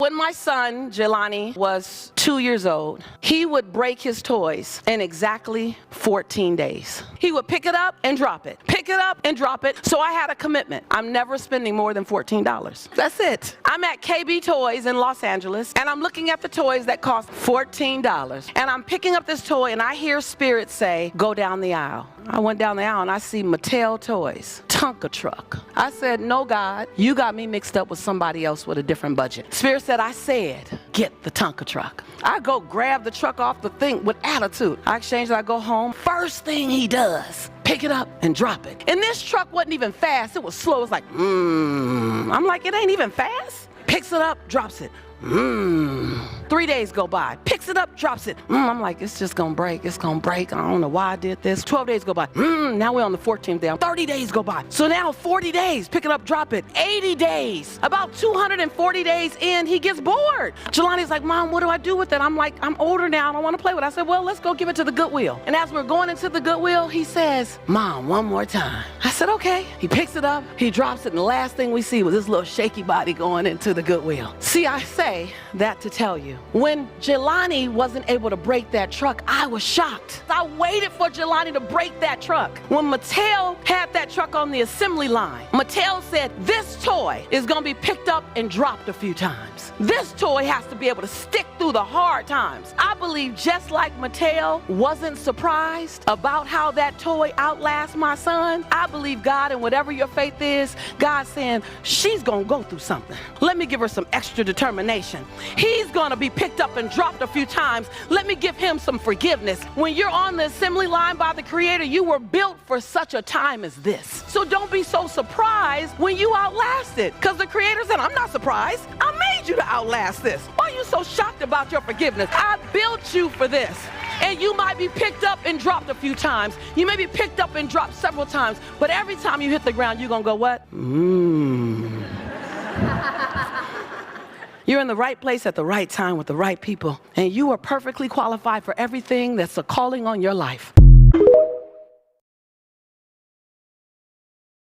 When my son, Jelani, was 2 years old, he would break his toys in exactly 14 days. He would pick it up and drop it. Pick it up and drop it. So I had a commitment. I'm never spending more than $14. That's it. I'm at KB Toys in Los Angeles, and I'm looking at the toys that cost $14. And I'm picking up this toy, and I hear Spirit say, go down the aisle. I went down the aisle, and I see Mattel Toys, Tonka Truck. I said, no, God, you got me mixed up with somebody else with a different budget. Spirit said, I said, get the Tonka Truck. I go grab the truck off the thing with attitude. I exchange it, I go home. First thing he does, pick it up and drop it. And this truck wasn't even fast. It was slow. It's like, I'm like, it ain't even fast. Picks it up, drops it. 3 days go by. Picks it up, drops it. I'm like, it's just gonna break. It's gonna break. I don't know why I did this. 12 days go by. Now we're on the 14th day. 30 days go by. So now 40 days. Pick it up, drop it. 80 days. About 240 days in, he gets bored. Jelani's like, Mom, what do I do with it? I'm like, I'm older now. I don't want to play with it. I said, well, let's go give it to the Goodwill. And as we're going into the Goodwill, he says, Mom, one more time. I said, okay. He picks it up. He drops it. And the last thing we see was this little shaky body going into the Goodwill. See, I say that to tell you, when Jelani wasn't able to break that truck, I was shocked. I waited for Jelani to break that truck. When Mattel had that truck on the assembly line, Mattel said, this toy is going to be picked up and dropped a few times. This toy has to be able to stick through the hard times. I believe just like Mattel wasn't surprised about how that toy outlasts my son, I believe God, and whatever your faith is, God's saying, she's going to go through something. Let me give her some extra determination. He's going to be picked up and dropped a few times. Let me give him some forgiveness. When you're on the assembly line by the Creator, you were built for such a time as this. So don't be so surprised when you outlast it. Because the Creator said, I'm not surprised. I made you to outlast this. Why are you so shocked about your forgiveness? I built you for this. And you might be picked up and dropped a few times. You may be picked up and dropped several times. But every time you hit the ground, you're going to go, what? You're in the right place at the right time with the right people. And you are perfectly qualified for everything that's a calling on your life.